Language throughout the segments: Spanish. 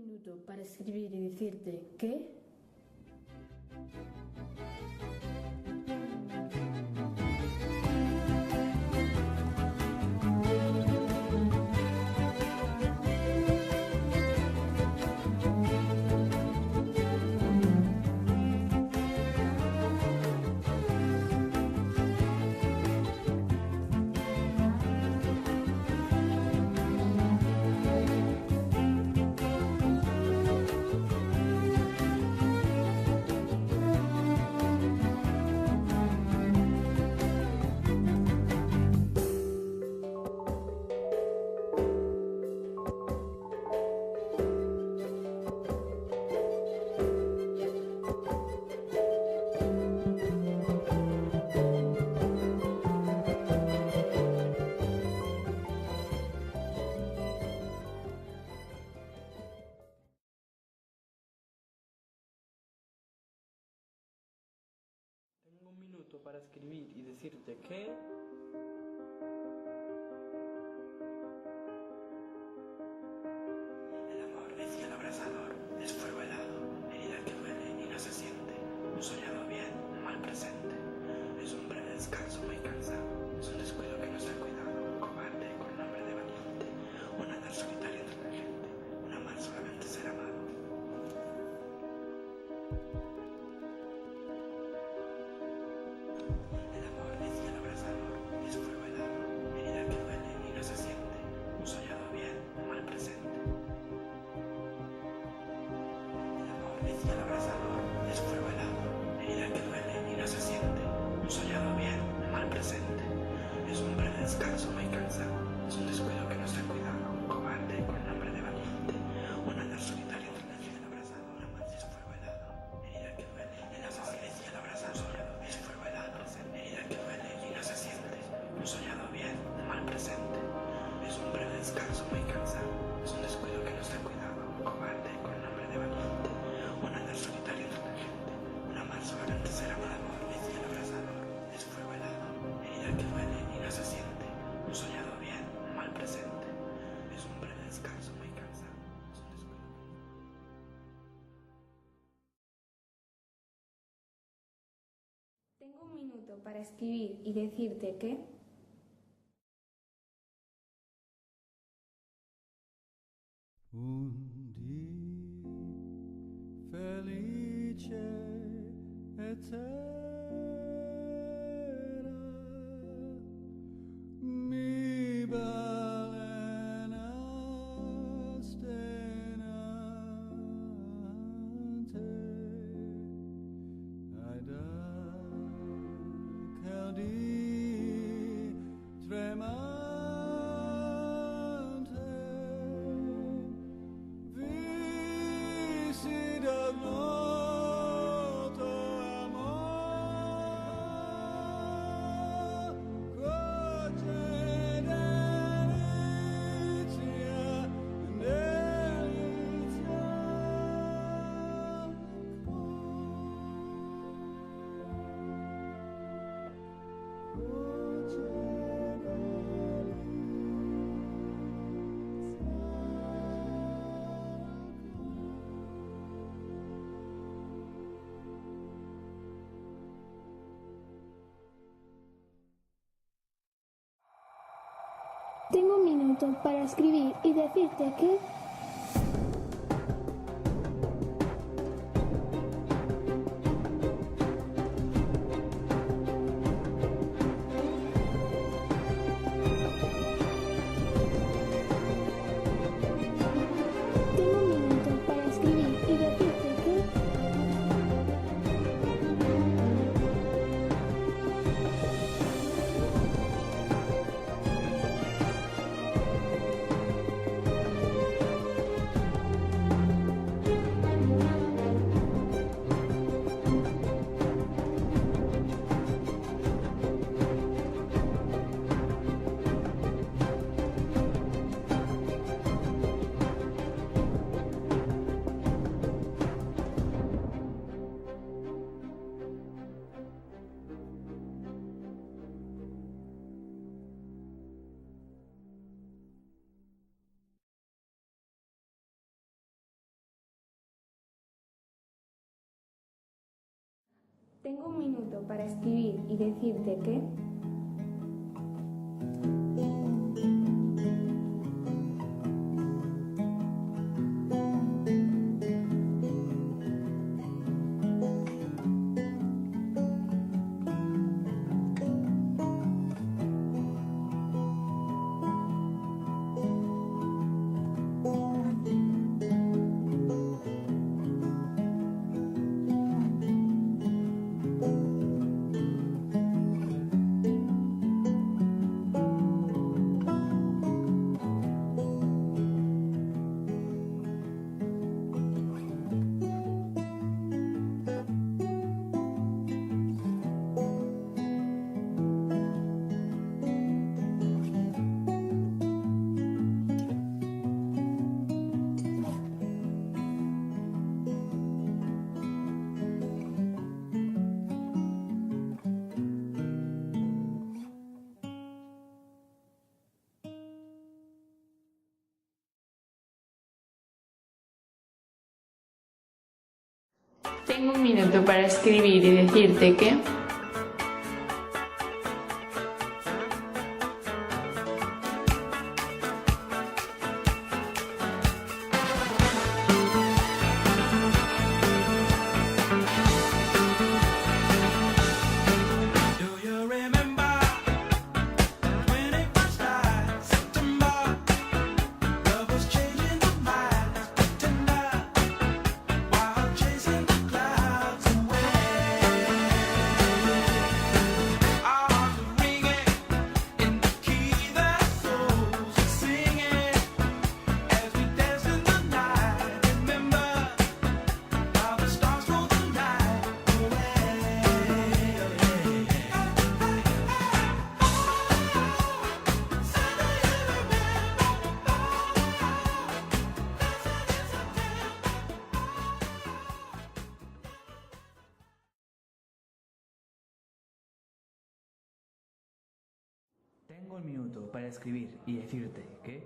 minuto para escribir y decirte que... Tengo un minuto para escribir y decirte que... El amor es cielo abrasador, es fuego helado, herida que duele y no se siente, un soñado bien, un mal presente, es un breve descanso muy cansado, es un descuido que no se ha cuidado, un cobarde con nombre de valiente, un andar solitario entre la gente, un amar solamente ser amado. El amor es cielo abrasador, es fuego helado, herida que duele y no se siente, un soñado bien, un mal presente. El amor es cielo abrasador, es fuego helado, herida que duele y no se siente, un soñado bien, un mal presente. Es un breve descanso muy cansado, es un descuido que no se ha cuidado, un cobarde con nombre de valiente, un andar solitario entre el cielo abrasador, un amar es fuego helado, herida que duele. El amor es cielo abrasador, es fuego helado, herida que duele y no se siente, un soñado bien, un mal presente. Es un breve descanso muy cansado, es un descuido que no se ha cuidado, un cobarde con nombre de valiente, un andar solitario entre la gente, un amar solamente ser amado. El amor es cielo abrasador, es fuego helado, herida que duele y no se siente, un soñado bien, un mal presente. Es un breve descanso muy cansado, es un descuido. Tengo un minuto para escribir y decirte que... Un dì felice eterna mi balena stenante ai da caldi tremante visi dal noto amor croce delizia delizia Tengo un minuto para escribir y decirte que... Tengo un minuto para escribir y decirte que... Tengo un minuto para escribir y decirte que... Tengo un minuto para escribir y decirte que... Do you remember when it first started? September, love was changing the minds, pretender, while chasing the clouds away. Our hearts were ringing in the key that souls were singing as we danced in the night. Remember how the stars stole the night away. Tengo un minuto para escribir y decirte que...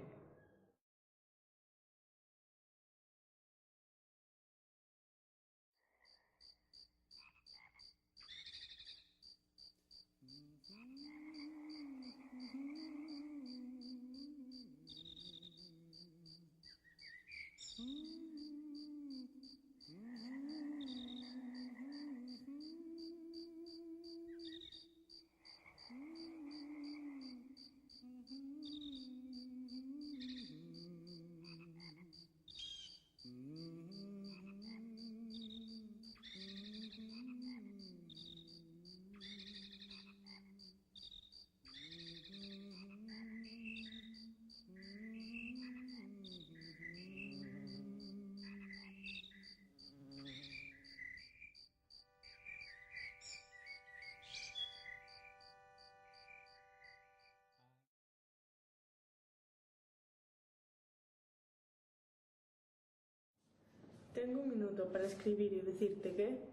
Tengo un minuto para escribir y decirte que...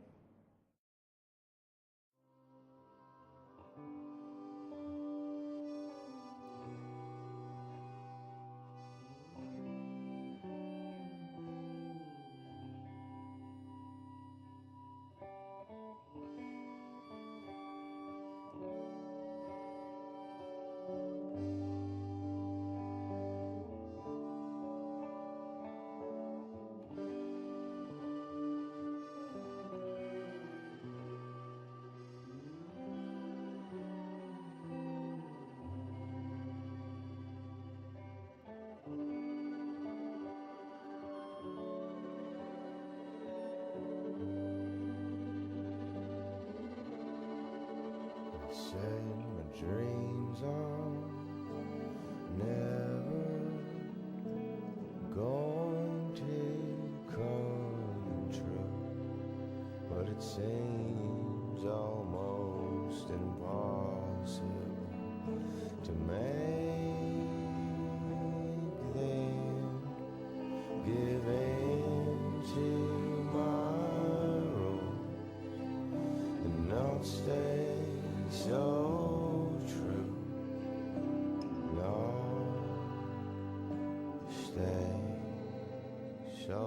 Said my dreams are never going to come true, but it seems almost impossible to make them give in to my rules and not stay so true, no, stay so